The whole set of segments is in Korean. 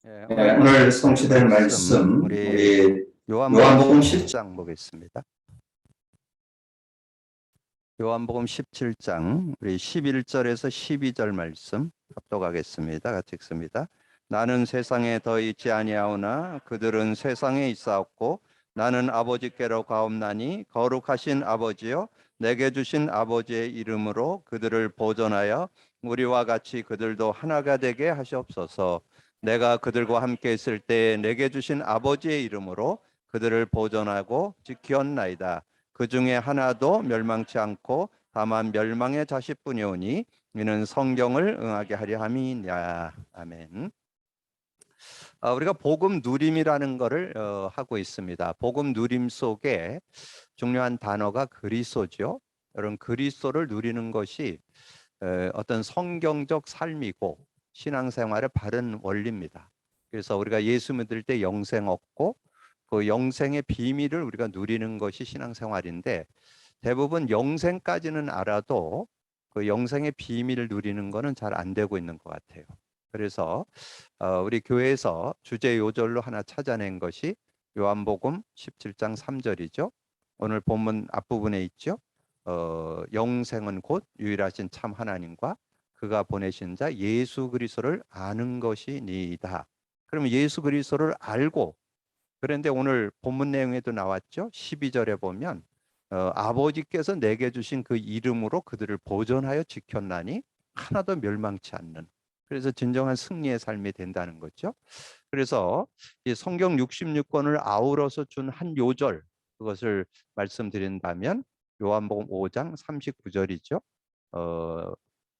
오늘 성취될 말씀 우리 요한복음 17장 보겠습니다. 요한복음 17장 우리 11절에서 12절 말씀 합독하겠습니다. 같이 읽습니다. 나는 세상에 더 있지 아니하오나 그들은 세상에 있사옵고 나는 아버지께로 가옵나니 거룩하신 아버지여 내게 주신 아버지의 이름으로 그들을 보존하여 우리와 같이 그들도 하나가 되게 하시옵소서. 내가 그들과 함께 있을 때 내게 주신 아버지의 이름으로 그들을 보존하고 지키었나이다. 그 중에 하나도 멸망치 않고 다만 멸망의 자식뿐이오니 이는 성경을 응하게 하려 함이냐. 아멘. 우리가 복음 누림이라는 것을 하고 있습니다. 복음 누림 속에 중요한 단어가 그리스도죠. 여러분, 그리스도를 누리는 것이 어떤 성경적 삶이고 신앙생활의 바른 원리입니다. 그래서 우리가 예수 믿을 때 영생 얻고 그 영생의 비밀을 우리가 누리는 것이 신앙생활인데, 대부분 영생까지는 알아도 그 영생의 비밀을 누리는 것은 잘 안 되고 있는 것 같아요. 그래서 우리 교회에서 주제 요절로 하나 찾아낸 것이 요한복음 17장 3절이죠. 오늘 본문 앞부분에 있죠. 영생은 곧 유일하신 참 하나님과 그가 보내신 자 예수 그리스도를 아는 것이니이다. 그러면 예수 그리스도를 알고, 그런데 오늘 본문 내용에도 나왔죠. 12절에 보면 아버지께서 내게 주신 그 이름으로 그들을 보존하여 지켰나니 하나도 멸망치 않는, 그래서 진정한 승리의 삶이 된다는 거죠. 그래서 이 성경 66권을 아우러서 준 한 요절, 그것을 말씀드린다면 요한복음 5장 39절이죠.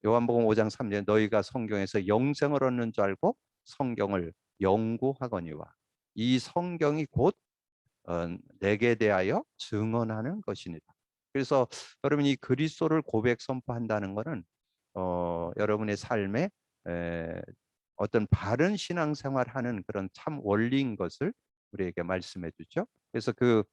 요한복음 5장 3절 너희가 성경에서 영생을 얻는 줄 알고 성경을 연구하거니와 이 성경이 곧 내게 대하여 증언하는 것이니라. 그래서 여러분, 이 그리스도를 고백 선포한다는 것은 여러분의 삶에 어떤 바른 신앙생활하는 그런 참 원리인 것을 우리에게 말씀해 주죠. 그래서 그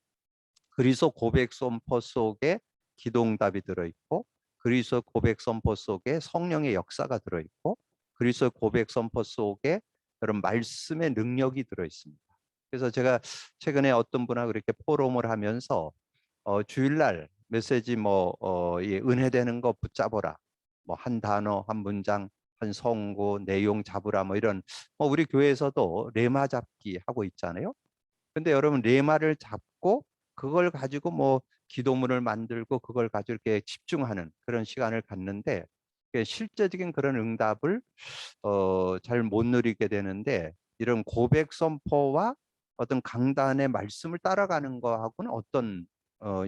그리스도 고백 선포 속에 기도응답이 들어있고, 그리스도 고백 선포 속에 성령의 역사가 들어있고, 그리스도 고백 선포 속에 그런 말씀의 능력이 들어있습니다. 그래서 제가 최근에 어떤 분하고 이렇게 포럼을 하면서 주일날 메시지 은혜되는 거 붙잡아라, 뭐 한 단어 한 문장 한 성구 내용 잡으라, 뭐 이런, 우리 교회에서도 레마 잡기 하고 있잖아요. 근데 여러분, 레마를 잡고 그걸 가지고 뭐 기도문을 만들고 그걸 가지고 이렇게 집중하는 그런 시간을 갖는데, 실제적인 그런 응답을 잘 못 누리게 되는데, 이런 고백 선포와 어떤 강단의 말씀을 따라가는 거하고는 어떤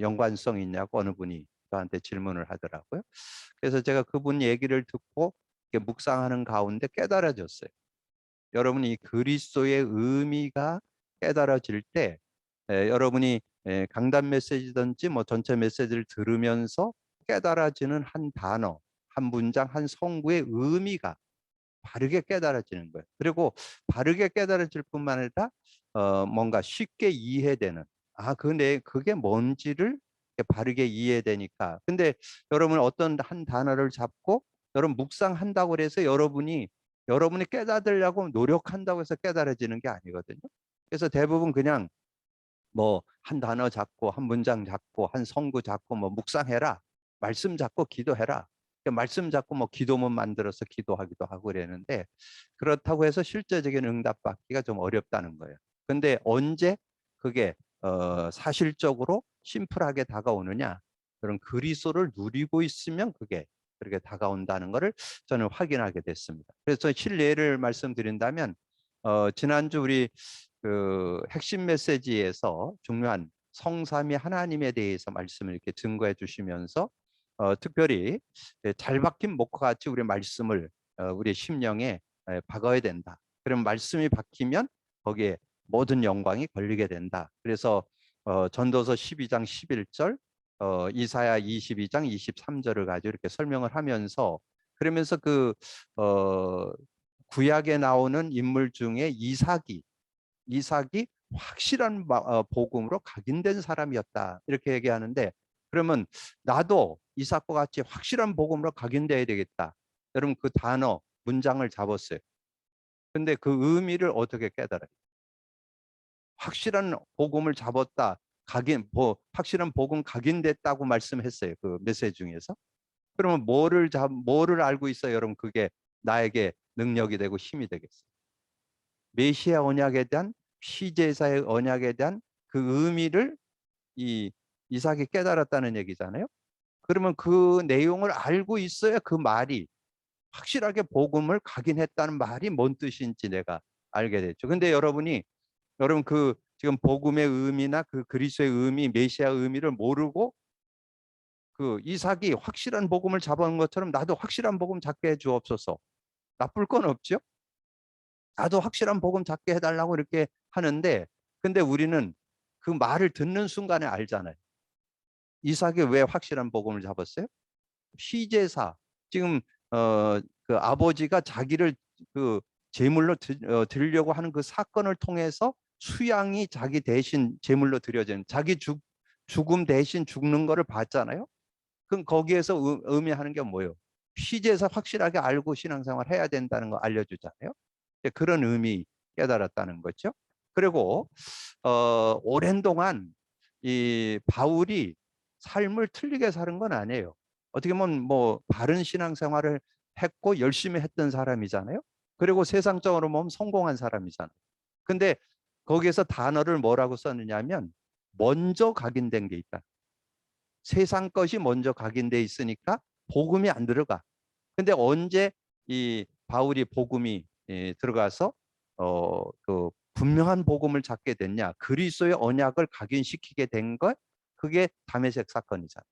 연관성이 있냐고 어느 분이 저한테 질문을 하더라고요. 그래서 제가 그분 얘기를 듣고 이렇게 묵상하는 가운데 깨달아졌어요. 여러분이 이 그리스도의 의미가 깨달아질 때, 여러분이 강단 메시지든지 뭐 전체 메시지를 들으면서 깨달아지는 한 단어, 한 문장, 한 성구의 의미가 바르게 깨달아지는 거예요. 그리고 바르게 깨달아질 뿐만 아니라 뭔가 쉽게 이해되는, 그게 뭔지를 바르게 이해되니까. 근데 여러분, 어떤 한 단어를 잡고 여러분 묵상한다고 그래서 여러분이 깨닫으려고 노력한다고 해서 깨달아지는 게 아니거든요. 그래서 대부분 그냥 뭐 한 단어 잡고 한 문장 잡고 한 성구 잡고 뭐 묵상해라, 말씀 잡고 기도해라, 말씀 잡고 뭐 기도문 만들어서 기도하기도 하고 그랬는데, 그렇다고 해서 실제적인 응답 받기가 좀 어렵다는 거예요. 근데 언제 그게 사실적으로 심플하게 다가오느냐, 그런 그리스도를 누리고 있으면 그게 그렇게 다가온다는 것을 저는 확인하게 됐습니다. 그래서 실례를 말씀드린다면 지난주 우리 그 핵심 메시지에서 중요한 성삼위 하나님에 대해서 말씀을 이렇게 증거해 주시면서 특별히 잘 박힌 목과 같이 우리 말씀을 우리 심령에 박아야 된다. 그럼 말씀이 박히면 거기에 모든 영광이 걸리게 된다. 그래서 전도서 12장 11절, 이사야 22장 23절을 가지고 이렇게 설명을 하면서, 그러면서 그 구약에 나오는 인물 중에 이삭이 확실한 복음으로 각인된 사람이었다, 이렇게 얘기하는데, 그러면 나도 이삭과 같이 확실한 복음으로 각인돼야 되겠다. 여러분, 그 단어 문장을 잡았어요. 근데 그 의미를 어떻게 깨달아요? 확실한 복음을 잡았다. 확실한 복음 각인됐다고 말씀했어요. 그 메시지 중에서. 그러면 뭐를 알고 있어요, 여러분? 그게 나에게 능력이 되고 힘이 되겠어요. 메시아 언약에 대한 피제사의 언약에 대한 그 의미를 이 이삭이 깨달았다는 얘기잖아요. 그러면 그 내용을 알고 있어야 그 말이 확실하게 복음을 각인했다는 말이 뭔 뜻인지 내가 알게 됐죠. 근데 여러분 그 지금 복음의 의미나 그 그리스도의 의미, 메시아 의미를 모르고 그 이삭이 확실한 복음을 잡은 것처럼 나도 확실한 복음 잡게 해 주옵소서. 나쁠 건 없죠. 나도 확실한 복음 잡게 해달라고 이렇게 하는데, 근데 우리는 그 말을 듣는 순간에 알잖아요. 이삭이 왜 확실한 복음을 잡았어요? 피제사, 지금 그 아버지가 자기를 그 제물로 드리려고 하는 그 사건을 통해서 수양이 자기 대신 제물로 드려진, 자기 죽음 대신 죽는 거를 봤잖아요. 그럼 거기에서 의미하는 게 뭐예요? 피제사 확실하게 알고 신앙생활 해야 된다는 거 알려주잖아요. 그런 의미 깨달았다는 거죠. 그리고 오랜 동안 이 바울이 삶을 틀리게 사는 건 아니에요. 어떻게 보면 뭐 바른 신앙생활을 했고 열심히 했던 사람이잖아요. 그리고 세상적으로 보면 성공한 사람이잖아요. 근데 거기에서 단어를 뭐라고 썼느냐면 먼저 각인된 게 있다. 세상 것이 먼저 각인돼 있으니까 복음이 안 들어가. 근데 언제 이 바울이 복음이 들어가서 그 분명한 복음을 잡게 됐냐? 그리스도의 언약을 각인시키게 된 것, 그게 다메섹 사건이잖아요.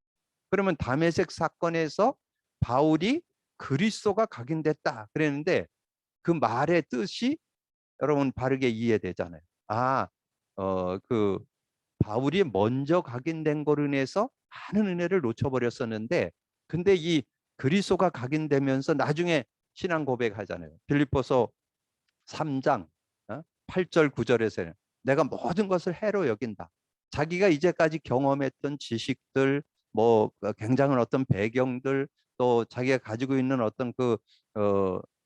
그러면 다메섹 사건에서 바울이 그리스도가 각인됐다 그랬는데 그 말의 뜻이 여러분 바르게 이해되잖아요. 그 바울이 먼저 각인된 거로 인해서 많은 은혜를 놓쳐버렸었는데, 근데 이 그리스도가 각인되면서 나중에 신앙 고백하잖아요. 빌립보서 3장 8절 9절에서는 내가 모든 것을 해로 여긴다. 자기가 이제까지 경험했던 지식들, 뭐 굉장한 어떤 배경들, 또 자기가 가지고 있는 어떤 그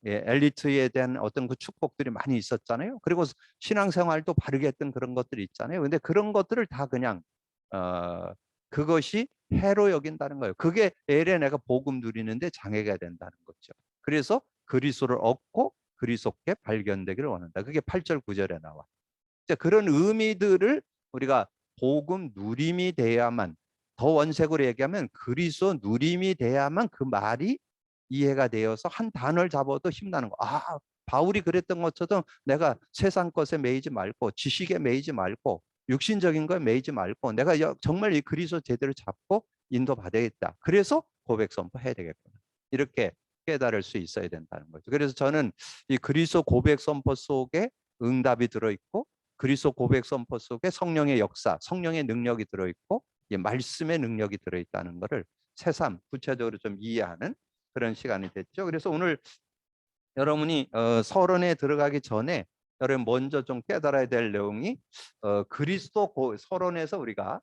엘리트에 대한 어떤 그 축복들이 많이 있었잖아요. 그리고 신앙생활도 바르게 했던 그런 것들이 있잖아요. 근데 그런 것들을 다 그냥 그것이 해로 여긴다는 거예요. 그게 엘에 내가 복음 누리는데 장애가 된다는 거죠. 그래서 그리스도를 얻고 그리스도께 발견되기를 원한다. 그게 8절 9절에 나와. 그런 의미들을 우리가 복음 누림이 돼야만, 더 원색으로 얘기하면 그리스도 누림이 돼야만 그 말이 이해가 되어서 한 단어를 잡아도 힘나는 거. 바울이 그랬던 것처럼 내가 세상 것에 매이지 말고 지식에 매이지 말고 육신적인 거에 매이지 말고 내가 정말 이 그리스도 제대로 잡고 인도받아야겠다. 그래서 고백 선포해야 되겠구나. 이렇게 깨달을 수 있어야 된다는 거죠. 그래서 저는 이 그리스도 고백 선포 속에 응답이 들어있고 그리스도 고백 선포 속에 성령의 역사, 성령의 능력이 들어있고 말씀의 능력이 들어있다는 것을 새삼 구체적으로 좀 이해하는 그런 시간이 됐죠. 그래서 오늘 여러분이 서론에 들어가기 전에 여러분 먼저 좀 깨달아야 될 내용이 그리스도 서론에서 우리가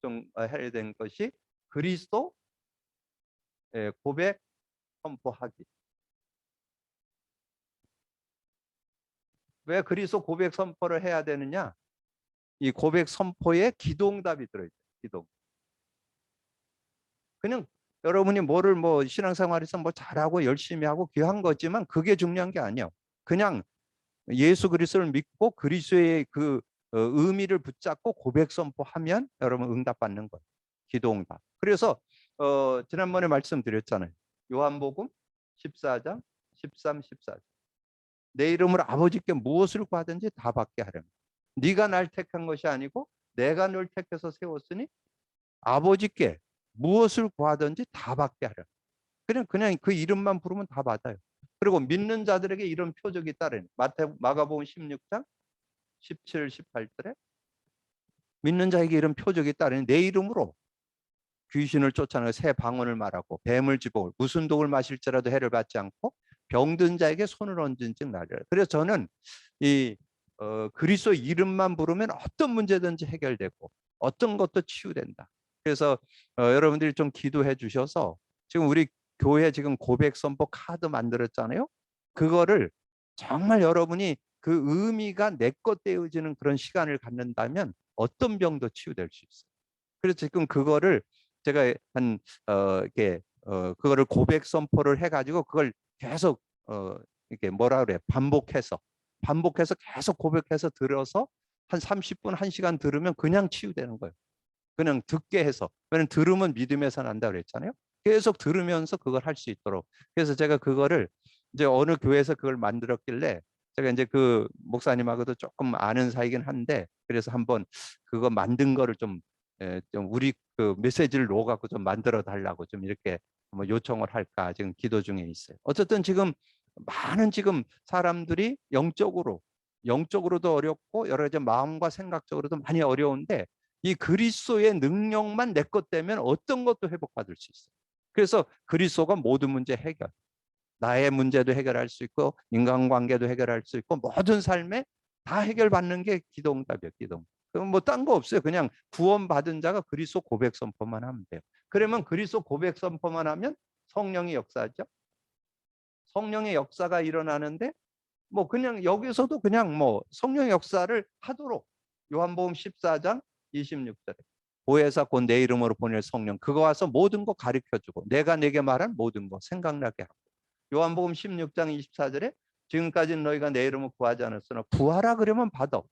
좀 해야 되는 것이 그리스도 고백 선포하기. 왜 그리스도 고백 선포를 해야 되느냐? 이 고백 선포에 기도응답이 들어있어요. 기도. 그냥 여러분이 뭐를 뭐 신앙생활에서 뭐 잘하고 열심히 하고 귀한 거지만 그게 중요한 게 아니에요. 그냥 예수 그리스도를 믿고 그리스도의 그 의미를 붙잡고 고백 선포하면 여러분 응답받는 거예요. 기도응답. 그래서 지난번에 말씀드렸잖아요. 요한복음 14장 13, 14절. 내 이름으로 아버지께 무엇을 구하든지 다 받게 하려는. 네가 날 택한 것이 아니고 내가 널 택해서 세웠으니 아버지께 무엇을 구하든지 다 받게 하려. 그냥 그 이름만 부르면 다 받아요. 그리고 믿는 자들에게 이런 표적이 따르는 마가복음 16장 17, 18절에 믿는 자에게 이런 표적이 따르는 내 이름으로 귀신을 쫓아내고 새 방언을 말하고 뱀을 집어 무슨 독을 마실지라도 해를 받지 않고 병든 자에게 손을 얹은 즉 나으리라. 그래서 저는 이 그리스도 이름만 부르면 어떤 문제든지 해결되고 어떤 것도 치유된다. 그래서 여러분들이 좀 기도해 주셔서 지금 우리 교회 지금 고백 선포 카드 만들었잖아요. 그거를 정말 여러분이 그 의미가 내 것 되어지는 그런 시간을 갖는다면 어떤 병도 치유될 수 있어요. 그래서 지금 그거를 제가 이렇게 그거를 고백 선포를 해가지고 그걸 계속 이렇게 뭐라 그래 반복해서 계속 고백해서 들어서 한 30분 1시간 들으면 그냥 치유되는 거예요. 그냥 듣게 해서. 왜냐면 들으면 믿음에서 난다 그랬잖아요. 계속 들으면서 그걸 할 수 있도록. 그래서 제가 그거를 이제 어느 교회에서 그걸 만들었길래 제가 이제 그 목사님하고도 조금 아는 사이긴 한데 그래서 한번 그거 만든 거를 좀 우리 그 메시지를 놓아갖고 좀 만들어 달라고 좀 이렇게 뭐 요청을 할까 지금 기도 중에 있어요. 어쨌든 지금 많은 지금 사람들이 영적으로도 어렵고 여러 가지 마음과 생각적으로도 많이 어려운데 이 그리스도의 능력만 내 것 되면 어떤 것도 회복받을 수 있어요. 그래서 그리스도가 모든 문제 해결. 나의 문제도 해결할 수 있고 인간관계도 해결할 수 있고 모든 삶에 다 해결받는 게 기도응답이에요. 기도. 그럼 뭐 딴 거 없어요. 그냥 구원받은 자가 그리스도 고백 선포만 하면 돼요. 그러면 그리스도 고백 선포만 하면 성령의 역사죠. 성령의 역사가 일어나는데 뭐 그냥 여기서도 그냥 뭐 성령의 역사를 하도록 요한복음 14장 26절에 보혜사 곧 내 이름으로 보낼 성령 그거 와서 모든 거 가르쳐주고 내가 내게 말한 모든 거 생각나게 하고 요한복음 16장 24절에 지금까지는 너희가 내 이름을 구하지 않았으나 구하라 그러면 받아.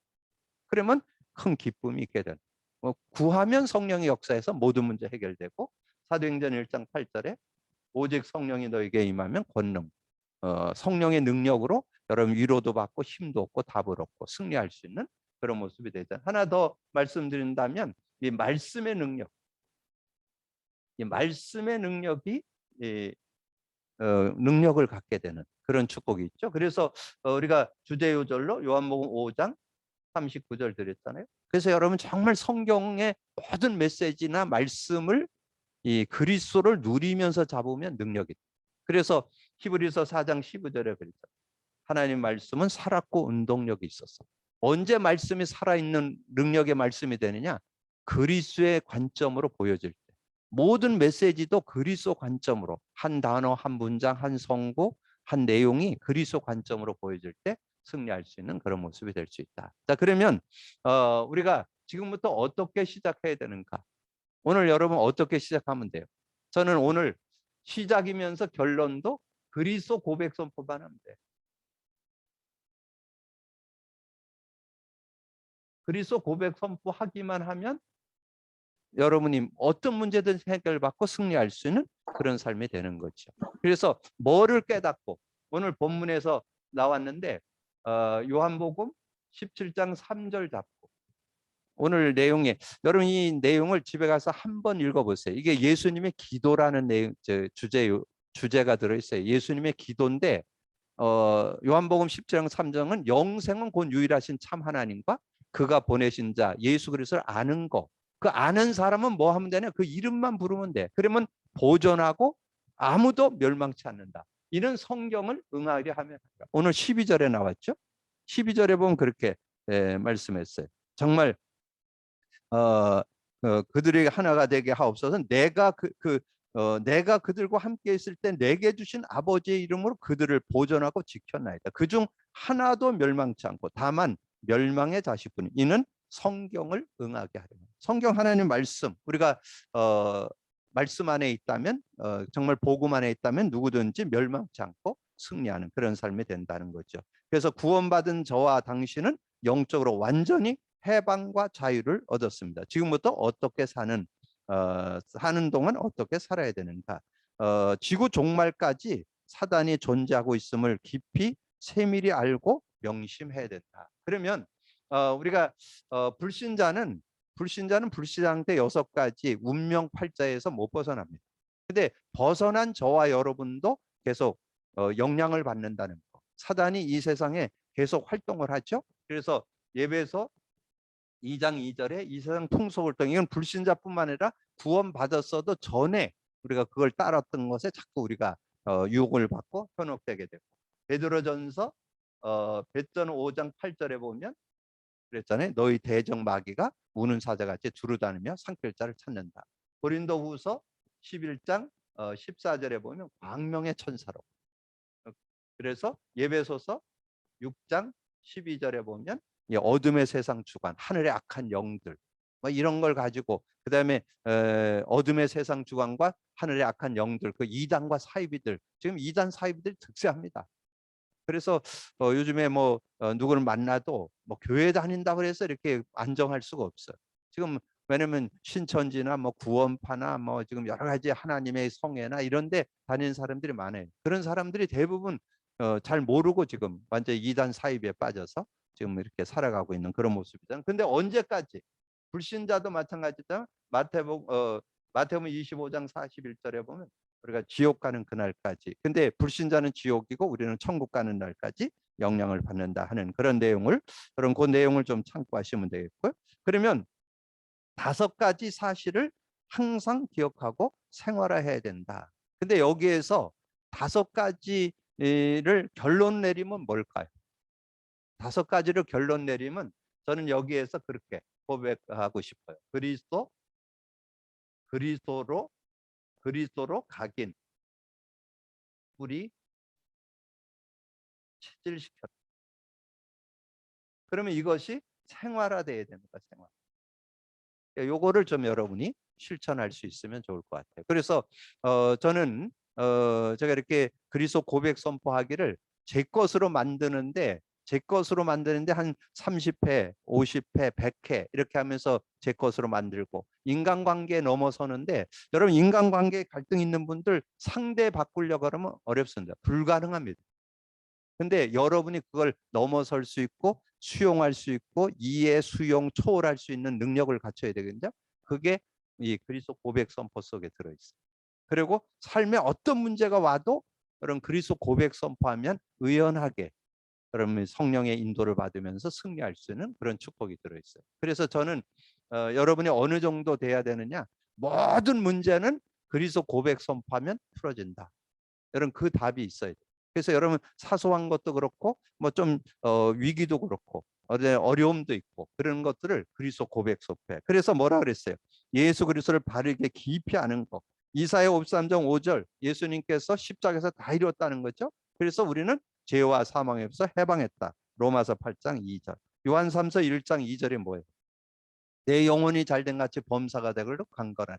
그러면 큰 기쁨이 있게 되는. 구하면 성령의 역사에서 모든 문제 해결되고 사도행전 1장 8절에 오직 성령이 너에게 임하면 권능. 성령의 능력으로 여러분 위로도 받고 힘도 얻고 답을 얻고 승리할 수 있는 그런 모습이 되잖아요. 하나 더 말씀드린다면 이 말씀의 능력, 이 말씀의 능력이 능력을 갖게 되는 그런 축복이 있죠. 그래서 우리가 주제요절로 요한복음 5장 39절 드렸잖아요. 그래서 여러분 정말 성경의 모든 메시지나 말씀을 이 그리스도를 누리면서 잡으면 능력이 있다. 그래서 히브리서 4장 15절에 그랬죠. 하나님 말씀은 살았고 운동력이 있었어. 언제 말씀이 살아있는 능력의 말씀이 되느냐? 그리스도의 관점으로 보여질 때. 모든 메시지도 그리스도 관점으로 한 단어, 한 문장, 한 성구, 한 내용이 그리스도 관점으로 보여질 때 승리할 수 있는 그런 모습이 될 수 있다. 자, 그러면 우리가 지금부터 어떻게 시작해야 되는가? 오늘 여러분 어떻게 시작하면 돼요? 저는 오늘 시작이면서 결론도 그리스도 고백 선포만 하면 돼요. 그리스도 고백 선포하기만 하면 여러분이 어떤 문제든 해결받고 승리할 수 있는 그런 삶이 되는 거죠. 그래서 뭐를 깨닫고 오늘 본문에서 나왔는데 요한복음 17장 3절 잡고 오늘 내용에 여러분 이 내용을 집에 가서 한번 읽어보세요. 이게 예수님의 기도라는 내용 주제가 들어있어요. 예수님의 기도인데 요한복음 17장 3절은 영생은 곧 유일하신 참 하나님과 그가 보내신 자 예수 그리스도를 아는 거. 그 아는 사람은 뭐 하면 되냐? 그 이름만 부르면 돼. 그러면 보존하고 아무도 멸망치 않는다. 이는 성경을 응하려 하면 오늘 12절에 나왔죠. 12절에 보면 그렇게 말씀했어요. 정말 그들에게 하나가 되게 하옵소서. 내가 그들과 함께 있을 때 내게 주신 아버지의 이름으로 그들을 보존하고 지켰나이다. 그중 하나도 멸망치 않고 다만 멸망의 자식뿐이 이는 성경을 응하게 하려는. 성경 하나님 말씀 우리가 말씀 안에 있다면 정말 복음 안에 있다면 누구든지 멸망치 않고 승리하는 그런 삶이 된다는 거죠. 그래서 구원받은 저와 당신은 영적으로 완전히 해방과 자유를 얻었습니다. 지금부터 어떻게 사는 동안 어떻게 살아야 되는가? 지구 종말까지 사단이 존재하고 있음을 깊이 세밀히 알고 명심해야 된다. 그러면 우리가 불신자는 불신상태 6가지 운명 팔자에서 못 벗어납니다. 근데 벗어난 저와 여러분도 계속 영향을 받는다는 거. 사단이 이 세상에 계속 활동을 하죠. 그래서 예배에서 2장 2절에 이 세상 풍속을 통해 이건 불신자뿐만 아니라 구원받았어도 전에 우리가 그걸 따랐던 것에 자꾸 우리가 유혹을 받고 현혹되게 되고 베드로전서 베드로 5장 8절에 보면 그랬잖아요. 너희 대적 마귀가 우는 사자같이 두루다니며 삼킬 자를 찾는다. 고린도후서 11장 14절에 보면 광명의 천사로. 그래서 예배소서 6장 12절에 보면 이 어둠의 세상 주관, 하늘의 악한 영들 뭐 이런 걸 가지고 그다음에 어둠의 세상 주관과 하늘의 악한 영들, 그 이단과 사이비들, 지금 이단 사이비들이 득세합니다. 그래서 요즘에 뭐 누구를 만나도 뭐 교회 다닌다 그래서 이렇게 안정할 수가 없어요. 지금 왜냐면 신천지나 뭐 구원파나 뭐 지금 여러 가지 하나님의 성회나 이런 데 다니는 사람들이 많아요. 그런 사람들이 대부분 잘 모르고 지금 완전히 이단 사이비에 빠져서 지금 이렇게 살아가고 있는 그런 모습이잖아요. 근데 언제까지? 불신자도 마찬가지다. 마태복음 25장 41절에 보면 우리가 지옥 가는 그날까지. 근데 불신자는 지옥이고 우리는 천국 가는 날까지 영향을 받는다 하는 그런 내용을, 그런 그 내용을 좀 참고하시면 되겠고요. 그러면 5가지 사실을 항상 기억하고 생활화해야 된다. 근데 여기에서 5가지를 결론 내리면 뭘까요? 5가지를 결론 내리면 저는 여기에서 그렇게 고백하고 싶어요. 그리스도로 각인 뿌리 체질시켰다. 그러면 이것이 생활화돼야 됩니다. 생활. 요거를 좀 여러분이 실천할 수 있으면 좋을 것 같아요. 그래서 저는 제가 이렇게 그리스도 고백 선포하기를 제 것으로 만드는데 한 30회, 50회, 100회 이렇게 하면서 제 것으로 만들고 인간관계에 넘어서는데, 여러분 인간관계에 갈등 있는 분들 상대 바꾸려고 하면 어렵습니다. 불가능합니다. 근데 여러분이 그걸 넘어설 수 있고 수용할 수 있고 이해, 수용, 초월할 수 있는 능력을 갖춰야 되거든요. 그게 이 그리스도 고백 선포 속에 들어있어요. 그리고 삶에 어떤 문제가 와도 그런 그리스도 고백 선포하면 의연하게 그러면 성령의 인도를 받으면서 승리할 수 있는 그런 축복이 들어있어요. 그래서 저는 여러분이 어느 정도 돼야 되느냐, 모든 문제는 그리스도 고백 선포하면 풀어진다. 여러분 그 답이 있어야 돼요. 그래서 여러분 사소한 것도 그렇고 뭐 좀 위기도 그렇고 어려움도 있고 그런 것들을 그리스도 고백 선포해. 그래서 뭐라 그랬어요? 예수 그리스도를 바르게 깊이 아는 것. 이사야 53장 5절, 예수님께서 십자가에서 다 이뤘다는 거죠. 그래서 우리는 죄와 사망에서 해방했다. 로마서 8장 2절. 요한 3서 1장 2절이 뭐예요? 내 영혼이 잘된 같이 범사가 되기를 간구하라.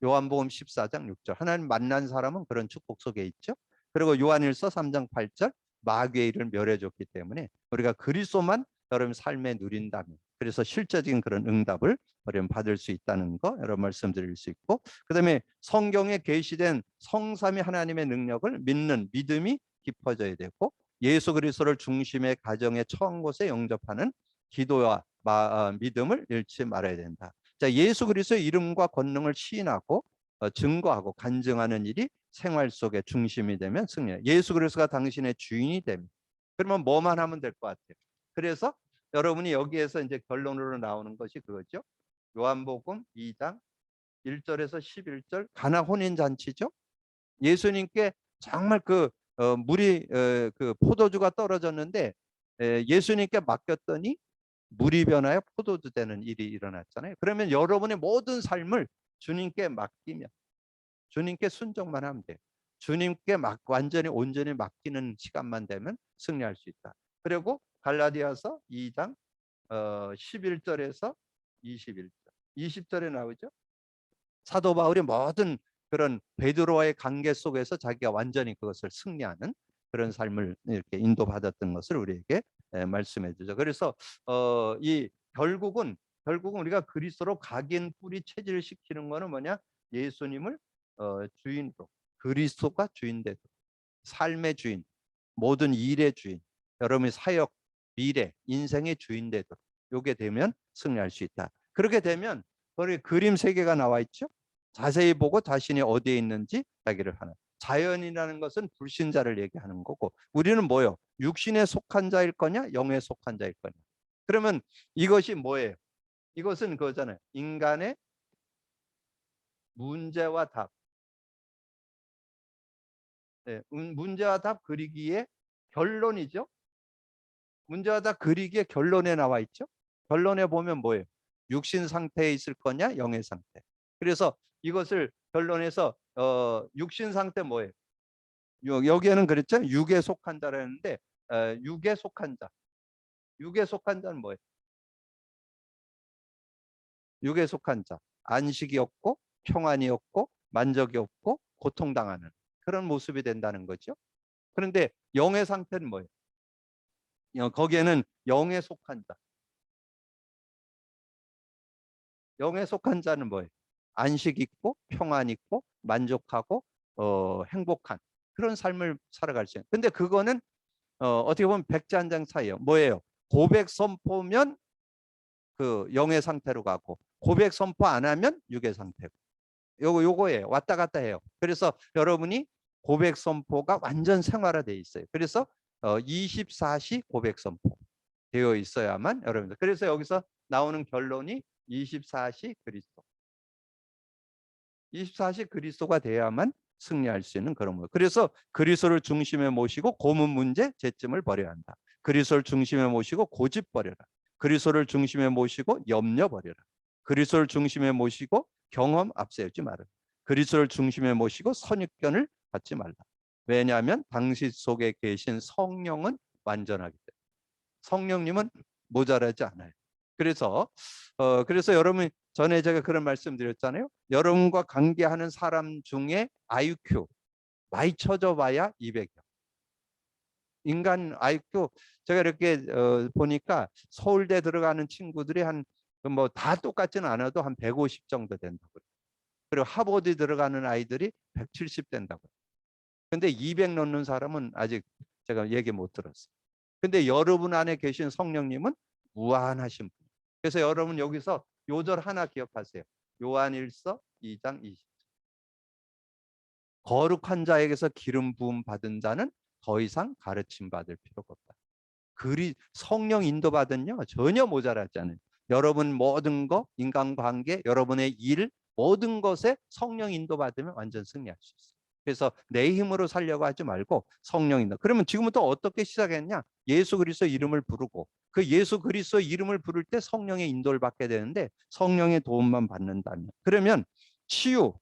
요한복음 14장 6절. 하나님 만난 사람은 그런 축복 속에 있죠. 그리고 요한일서 3장 8절, 마귀의 일을 멸해줬기 때문에 우리가 그리스도만 여러분 삶에 누린다면, 그래서 실제적인 그런 응답을 여러분 받을 수 있다는 거 여러분 말씀드릴 수 있고, 그다음에 성경에 계시된 성삼위 하나님의 능력을 믿는 믿음이 깊어져야 되고, 예수 그리스도를 중심의 가정의 처한 곳에 영접하는 기도와 믿음을 잃지 말아야 된다. 자, 예수 그리스도의 이름과 권능을 시인하고 증거하고 간증하는 일이 생활 속의 중심이 되면 승리해요. 예수 그리스도가 당신의 주인이 됩니다. 그러면 뭐만 하면 될 것 같아요. 그래서 여러분이 여기에서 이제 결론으로 나오는 것이 그거죠. 요한복음 2장 1절에서 11절 가나 혼인 잔치죠. 예수님께 정말 물이 그 포도주가 떨어졌는데 예수님께 맡겼더니 물이 변하여 포도주 되는 일이 일어났잖아요. 그러면 여러분의 모든 삶을 주님께 맡기면, 주님께 순종만 하면 돼요. 주님께 완전히 온전히 맡기는 시간만 되면 승리할 수 있다. 그리고 갈라디아서 2장 11절에서 21절, 20절에 나오죠. 사도 바울이 모든 그런 베드로와의 관계 속에서 자기가 완전히 그것을 승리하는 그런 삶을 이렇게 인도받았던 것을 우리에게 말씀해 주죠. 그래서 이 결국은 우리가 그리스도로 각인 뿌리 체질시키는 거는 뭐냐? 예수님을 주인으로, 그리스도가 주인 되도록, 삶의 주인, 모든 일의 주인, 여러분의 사역, 미래, 인생의 주인 되도록 요게 되면 승리할 수 있다. 그렇게 되면 거기 그림 3개가 나와 있죠. 자세히 보고 자신이 어디에 있는지 자기를 하는. 자연이라는 것은 불신자를 얘기하는 거고, 우리는 뭐요? 육신에 속한 자일 거냐, 영에 속한 자일 거냐. 그러면 이것이 뭐예요? 이것은 그거잖아요. 인간의 문제와 답. 네, 문제와 답 그리기의 결론이죠. 문제와 답 그리기의 결론에 나와 있죠. 결론에 보면 뭐예요? 육신 상태에 있을 거냐, 영의 상태. 그래서 이것을 결론에서 육신 상태 뭐예요? 여기에는 그랬죠. 육에 속한다라는데 육에 속한 자. 육에 속한 자는 뭐예요? 육에 속한 자. 안식이 없고 평안이 없고 만족이 없고 고통당하는 그런 모습이 된다는 거죠. 그런데 영의 상태는 뭐예요? 거기에는 영에 속한 자. 영에 속한 자는 뭐예요? 안식 있고 평안 있고 만족하고 행복한 그런 삶을 살아갈 수 있는. 근데 그거는 어떻게 보면 백지한장 사이예요. 뭐예요? 고백 선포면 그 영의 상태로 가고 고백 선포 안 하면 육의 상태고. 요거예요. 왔다 갔다 해요. 그래서 여러분이 고백 선포가 완전 생활화돼 있어요. 그래서 24시 고백 선포 되어 있어야만 여러분들. 그래서 여기서 나오는 결론이 24시 그리스도. 24시 그리스도가 돼야만 승리할 수 있는 그런 거예요. 그래서 그리스도를 중심에 모시고 고문 문제, 재점을 버려야 한다. 그리스도를 중심에 모시고 고집 버려라. 그리스도를 중심에 모시고 염려 버려라. 그리스도를 중심에 모시고 경험 앞세우지 말아라. 그리스도를 중심에 모시고 선입견을 갖지 말라. 왜냐하면 당신 속에 계신 성령은 완전하기 때문에. 성령님은 모자라지 않아요. 그래서 여러분 전에 제가 그런 말씀드렸잖아요. 여러분과 관계하는 사람 중에 IQ 많이 쳐져봐야 200이요. 인간 IQ 제가 이렇게 보니까 서울대 들어가는 친구들이 한 뭐 다 똑같지는 않아도 한 150 정도 된다고요. 그리고 하버드 들어가는 아이들이 170 된다고요. 근데 200 넘는 사람은 아직 제가 얘기 못 들었어요. 근데 여러분 안에 계신 성령님은 무한하신 분. 그래서 여러분 여기서 요절 하나 기억하세요. 요한일서 2장 20절. 거룩한 자에게서 기름 부음 받은 자는 더 이상 가르침 받을 필요가 없다. 성령 인도 받은요 전혀 모자라지 않아요. 여러분 모든 거, 인간관계, 여러분의 일 모든 것에 성령 인도 받으면 완전 승리할 수 있어요. 그래서 내 힘으로 살려고 하지 말고 성령 인도. 그러면 지금부터 어떻게 시작했냐? 예수 그리스도 이름을 부르고 그 예수 그리스도 이름을 부를 때 성령의 인도를 받게 되는데 성령의 도움만 받는다면 그러면 치유,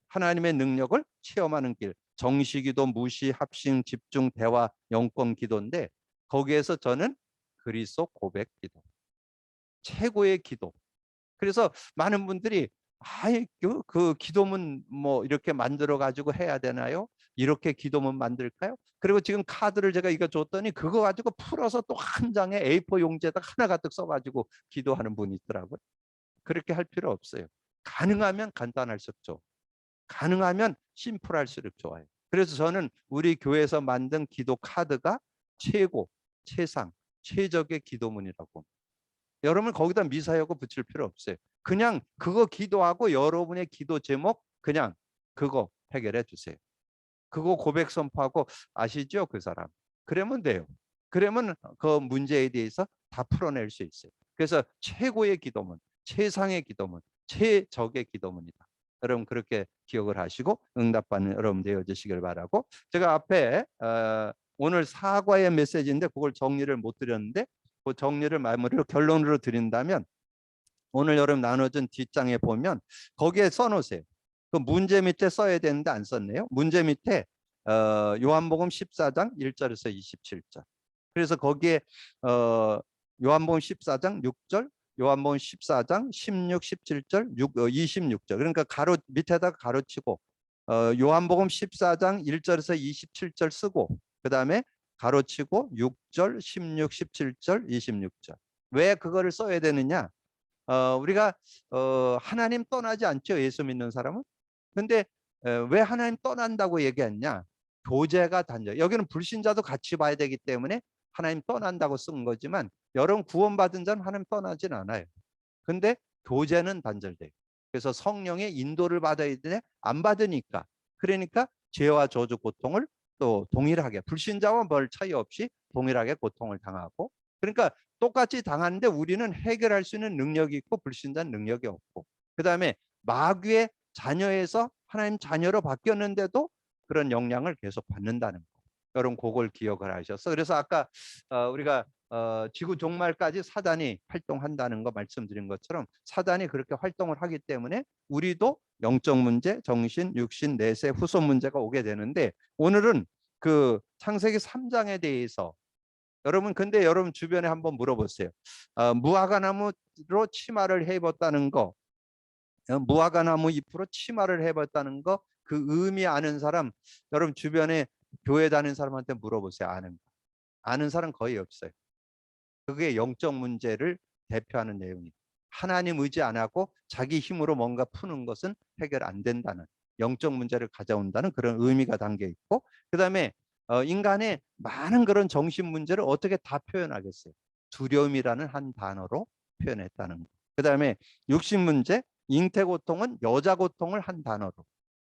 하나님의 능력을 체험하는 길, 정시기도, 무시, 합심, 집중, 대화, 영권 기도인데 거기에서 저는 그리스도 고백 기도, 최고의 기도. 그래서 많은 분들이 그 기도문 뭐 이렇게 만들어 가지고 해야 되나요? 이렇게 기도문 만들까요? 그리고 지금 카드를 제가 이거 줬더니 그거 가지고 풀어서 또 한 장에 A4 용지에다 하나 가득 써가지고 기도하는 분이 있더라고요. 그렇게 할 필요 없어요. 가능하면 간단할수록 좋아. 가능하면 심플할수록 좋아요. 그래서 저는 우리 교회에서 만든 기도 카드가 최고, 최상, 최적의 기도문이라고. 여러분 거기다 미사여고 붙일 필요 없어요. 그냥 그거 기도하고 여러분의 기도 제목 그냥 그거 해결해 주세요. 그거 고백 선포하고 아시죠? 그 사람. 그러면 돼요. 그러면 그 문제에 대해서 다 풀어낼 수 있어요. 그래서 최고의 기도문, 최상의 기도문, 최적의 기도문이다. 여러분 그렇게 기억을 하시고 응답받는 여러분 되어주시길 바라고 제가 앞에 오늘 사과의 메시지인데 그걸 정리를 못 드렸는데 그 정리를 마무리로 결론으로 드린다면 오늘 여러분 나눠준 뒷장에 보면 거기에 써놓으세요. 그 문제 밑에 써야 되는데 안 썼네요. 문제 밑에 요한복음 14장 1절에서 27절. 그래서 거기에 요한복음 14장 6절, 요한복음 14장 16, 17절, 26절. 그러니까 밑에다가 가로치고 요한복음 14장 1절에서 27절 쓰고 그다음에 가로치고 6절, 16, 17절, 26절. 왜 그거를 써야 되느냐? 우리가 하나님 떠나지 않죠. 예수 믿는 사람은. 근데 왜 하나님 떠난다고 얘기했냐? 교제가 단절. 여기는 불신자도 같이 봐야 되기 때문에 하나님 떠난다고 쓴 거지만 여러분 구원받은 자는 하나님 떠나진 않아요. 근데 교제는 단절돼요. 그래서 성령의 인도를 받아야 되는데 안 받으니까. 그러니까 죄와 저주 고통을 또 동일하게 불신자와 별 차이 없이 동일하게 고통을 당하고 그러니까 똑같이 당하는데 우리는 해결할 수 있는 능력이 있고 불신자는 능력이 없고 그다음에 마귀의 자녀에서 하나님 자녀로 바뀌었는데도 그런 영향을 계속 받는다는 거. 여러분 그걸 기억을 하셔서 그래서 아까 우리가 지구 종말까지 사단이 활동한다는 거 말씀드린 것처럼 사단이 그렇게 활동을 하기 때문에 우리도 영적 문제, 정신, 육신, 내세, 후손 문제가 오게 되는데 오늘은 그 창세기 3장에 대해서 여러분 근데 여러분 주변에 한번 물어보세요. 무화과나무로 치마를 해입었다는 거, 무화과나무 잎으로 치마를 해봤다는 거, 그 의미 아는 사람, 여러분 주변에 교회 다니는 사람한테 물어보세요. 아는 사람 거의 없어요. 그게 영적 문제를 대표하는 내용이에요. 하나님 의지 안 하고 자기 힘으로 뭔가 푸는 것은 해결 안 된다는, 영적 문제를 가져온다는 그런 의미가 담겨 있고, 그다음에 인간의 많은 그런 정신 문제를 어떻게 다 표현하겠어요? 두려움이라는 한 단어로 표현했다는 거. 그다음에 육신 문제, 잉태 고통은 여자 고통을 한 단어로,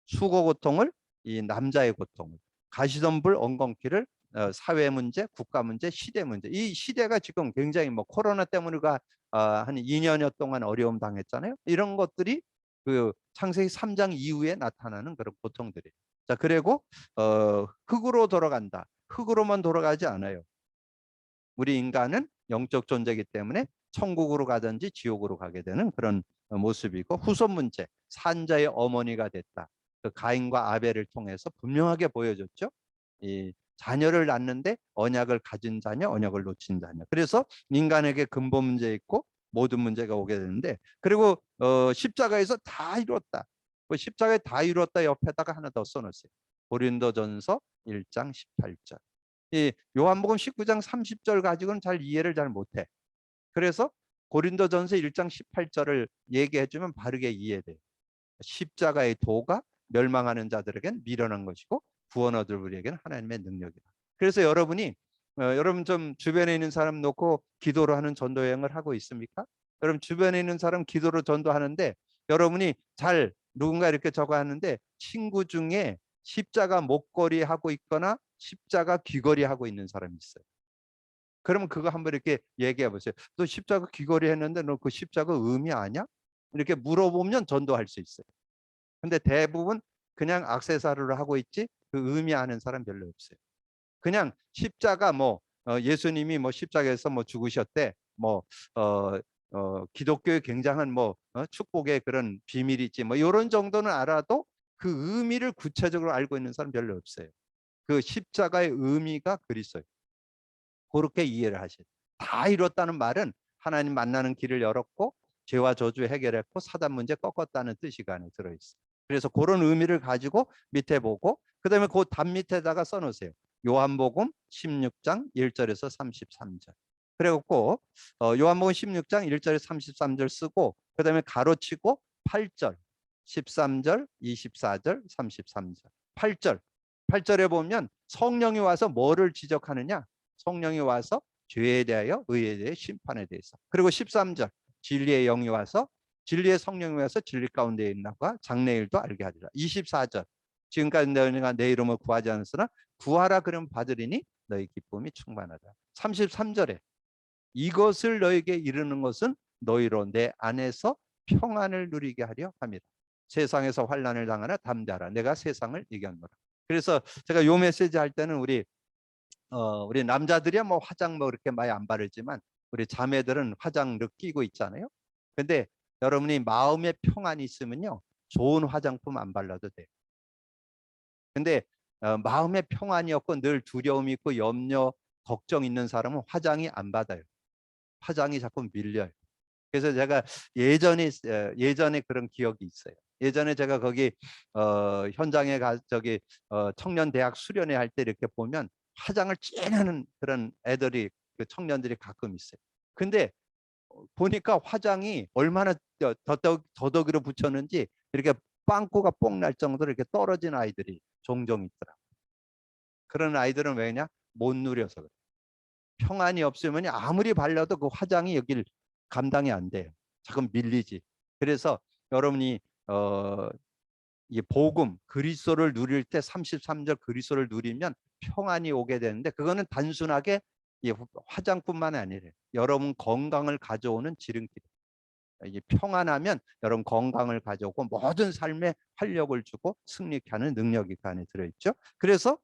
수고 고통을 이 남자의 고통을, 가시덤불 엉겅퀴를 사회 문제, 국가 문제, 시대 문제. 이 시대가 지금 굉장히 뭐 코로나 때문에가 한 2년여 동안 어려움 당했잖아요. 이런 것들이 그 창세기 3장 이후에 나타나는 그런 고통들이에요. 자, 그리고 흙으로 돌아간다. 흙으로만 돌아가지 않아요. 우리 인간은 영적 존재이기 때문에 천국으로 가든지 지옥으로 가게 되는 그런 모습이고, 후손 문제, 산자의 어머니가 됐다. 그 가인과 아벨을 통해서 분명하게 보여줬죠. 이 자녀를 낳는데 언약을 가진 자녀, 언약을 놓친 자녀. 그래서 인간에게 근본 문제 있고 모든 문제가 오게 되는데, 그리고 십자가에서 다 이뤘다. 그 십자가에 다 이뤘다 옆에다가 하나 더 써놓으세요. 고린도전서 1장 18절. 이 요한복음 19장 30절 가지고는 잘 이해를 잘 못해. 그래서 고린도전서 1장 18절을 얘기해 주면 바르게 이해돼요. 십자가의 도가 멸망하는 자들에겐 미련한 것이고 구원 얻을 우리에게는 하나님의 능력이다. 그래서 여러분이 여러분 좀 주변에 있는 사람 놓고 기도로 하는 전도 여행을 하고 있습니까? 여러분 주변에 있는 사람 기도로 전도하는데, 여러분이 잘 누군가 이렇게 저거 하는데 친구 중에 십자가 목걸이 하고 있거나 십자가 귀걸이 하고 있는 사람이 있어요. 그러면 그거 한번 이렇게 얘기해 보세요. 너 십자가 귀걸이 했는데 너 그 십자가 의미 아냐? 이렇게 물어보면 전도할 수 있어요. 근데 대부분 그냥 액세서리를 하고 있지 그 의미 아는 사람 별로 없어요. 그냥 십자가 뭐 예수님이 뭐 십자가에서 뭐 죽으셨대, 뭐 기독교의 굉장한 뭐 축복의 그런 비밀이 있지, 뭐 이런 정도는 알아도 그 의미를 구체적으로 알고 있는 사람 별로 없어요. 그 십자가의 의미가 그리스도예요. 그렇게 이해를 하셔요. 다 이뤘다는 말은 하나님 만나는 길을 열었고 죄와 저주 해결했고 사단 문제 꺾었다는 뜻이 그 안에 들어있어요. 그래서 그런 의미를 가지고 밑에 보고, 그 다음에 그 답 밑에다가 써놓으세요. 요한복음 16장 1절에서 33절. 그래갖고 요한복음 16장 1절에서 33절 쓰고, 그 다음에 가로치고 8절, 13절, 24절, 33절. 8절에 보면 성령이 와서 뭐를 지적하느냐? 성령이 와서 죄에 대하여, 의에 대해, 심판에 대해서. 그리고 13절, 진리의 영이 와서, 진리의 성령이 와서 진리 가운데 있나가 장래일도 알게 하리라. 24절, 지금까지 너희가 내 이름을 구하지 않았으나 구하라 그러면 받으리니 너희 기쁨이 충만하다. 33절에 이것을 너에게 이르는 것은 너희로 내 안에서 평안을 누리게 하려 함이라. 세상에서 환난을 당하나 담대하라. 내가 세상을 이겼노라. 그래서 제가 요 메시지 할 때는 우리 남자들이야 뭐 화장 뭐 그렇게 많이 안 바르지만 우리 자매들은 화장 느끼고 있잖아요. 근데 여러분이 마음의 평안이 있으면요, 좋은 화장품 안 발라도 돼요. 근데 마음의 평안이 없고 늘 두려움이 있고 염려, 걱정 있는 사람은 화장이 안 받아요. 화장이 자꾸 밀려요. 그래서 제가 예전에 그런 기억이 있어요. 예전에 제가 거기 현장에 청년 대학 수련회 할 때 이렇게 보면 화장을 진하는 그런 애들이, 그 청년들이 가끔 있어요. 근데 보니까 화장이 얼마나 더덕이로 붙였는지 이렇게 빵꾸가 뽕 날 정도로 이렇게 떨어진 아이들이 종종 있더라고요. 그런 아이들은 왜냐? 못 누려서 그래요. 평안이 없으면 아무리 발라도 그 화장이 여길 감당이 안 돼요. 자꾸 밀리지. 그래서 여러분이 이 복음 그리스도를 누릴 때 33절 그리스도를 누리면 평안이 오게 되는데, 그거는 단순하게 이 화장뿐만 아니래요. 여러분 건강을 가져오는 지름길. 이게 평안하면 여러분 건강을 가져오고 모든 삶에 활력을 주고 승리케 하는 능력이 그 안에 들어있죠. 그래서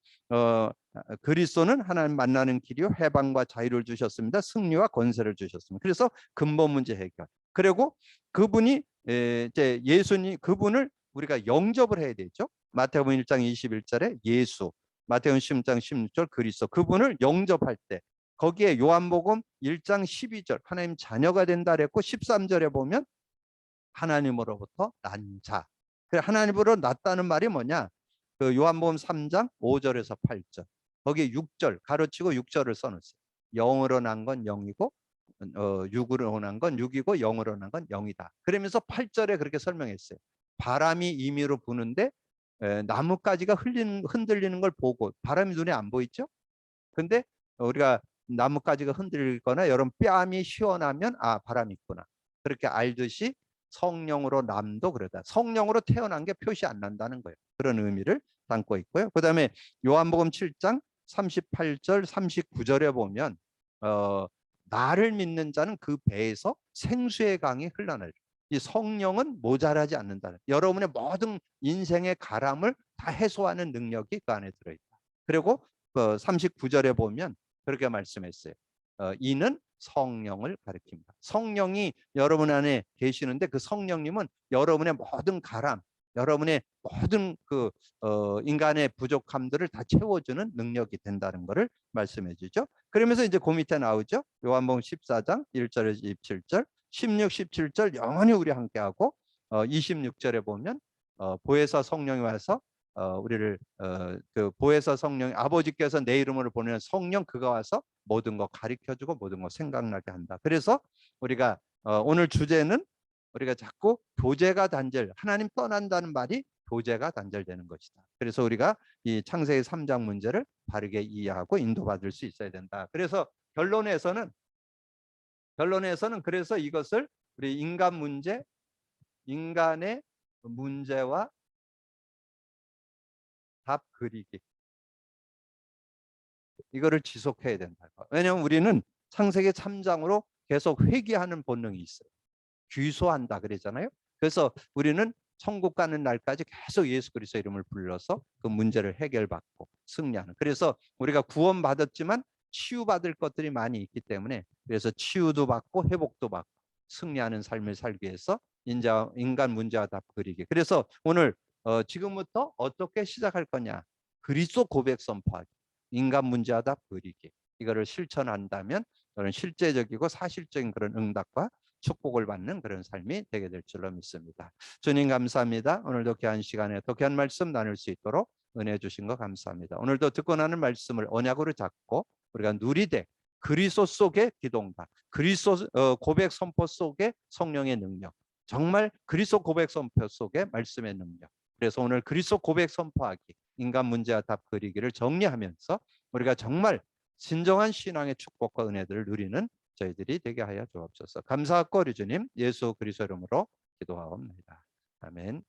그리스도는 하나님 만나는 길이요 해방과 자유를 주셨습니다. 승리와 권세를 주셨습니다. 그래서 근본 문제 해결. 그리고 그분이 이제 예수님, 그분을 우리가 영접을 해야 되죠. 마태복음 1장 21절에 예수, 마태복음 10장 16절 그리스도, 그분을 영접할 때 거기에 요한복음 1장 12절 하나님 자녀가 된다 그랬고 13절에 보면 하나님으로부터 난 자. 그래 하나님으로 났다는 말이 뭐냐? 그 요한복음 3장 5절에서 8절. 거기에 6절 가로치고 6절을 써놓으세요. 영으로 난 건 영이고 육으로 난 건 육이고 영으로 난 건 영이다. 그러면서 8절에 그렇게 설명했어요. 바람이 임의로 부는데 나뭇가지가 흔들리는 걸 보고 바람이 눈에 안 보이죠? 근데 우리가 나뭇가지가 흔들리거나 여러분 뺨이 시원하면 아 바람이 있구나. 그렇게 알듯이 성령으로 남도 그러다. 성령으로 태어난 게 표시 안 난다는 거예요. 그런 의미를 담고 있고요. 그다음에 요한복음 7장 38절 39절에 보면 나를 믿는 자는 그 배에서 생수의 강이 흘러나요. 이 성령은 모자라지 않는다. 여러분의 모든 인생의 가람을 다 해소하는 능력이 그 안에 들어있다. 그리고 39절에 보면 그렇게 말씀했어요. 이는 성령을 가리킵니다. 성령이 여러분 안에 계시는데 그 성령님은 여러분의 모든 가람, 여러분의 모든 인간의 부족함들을 다 채워주는 능력이 된다는 것을 말씀해 주죠. 그러면서 이제 그 밑에 나오죠. 요한복음 14장 1절에서 27절, 16, 17절 영원히 우리 함께하고 26절에 보면 보혜사 성령이 와서 우리를 그 보혜사 성령 아버지께서 내 이름으로 보내는 성령 그가 와서 모든 거 가르쳐주고 모든 거 생각나게 한다. 그래서 우리가 오늘 주제는 우리가 자꾸 교제가 단절 하나님 떠난다는 말이 교제가 단절되는 것이다. 그래서 우리가 이 창세기 3장 문제를 바르게 이해하고 인도받을 수 있어야 된다. 그래서 결론에서는 그래서 이것을 우리 인간 문제, 인간의 문제와 답 그리기 이거를 지속해야 된다. 왜냐하면 우리는 창세기 3장으로 계속 회귀하는 본능이 있어요. 귀소한다 그러잖아요. 그래서 우리는 천국 가는 날까지 계속 예수 그리스도 이름을 불러서 그 문제를 해결받고 승리하는. 그래서 우리가 구원받았지만 치유받을 것들이 많이 있기 때문에 그래서 치유도 받고 회복도 받고 승리하는 삶을 살기 위해서 인간 문제와 답 그리기. 그래서 오늘 지금부터 어떻게 시작할 거냐? 그리스도 고백 선포하기. 인간 문제와 답 그리기. 이거를 실천한다면 저는 실제적이고 사실적인 그런 응답과 축복을 받는 그런 삶이 되게 될 줄로 믿습니다. 주님 감사합니다. 오늘도 귀한 시간에 또 귀한 말씀 나눌 수 있도록 은혜 주신 거 감사합니다. 오늘도 듣고 나는 말씀을 언약으로 잡고 우리가 누리되 그리스도 속의 기동다. 그리스도 고백 선포 속의 성령의 능력. 정말 그리스도 고백 선포 속의 말씀의 능력. 그래서 오늘 그리스도 고백 선포하기, 인간 문제와 답 그리기를 정리하면서 우리가 정말 진정한 신앙의 축복과 은혜들을 누리는 저희들이 되게 하여 주옵소서. 감사하고 우리 주님 예수 그리스도 이름으로 기도하옵나이다. 아멘.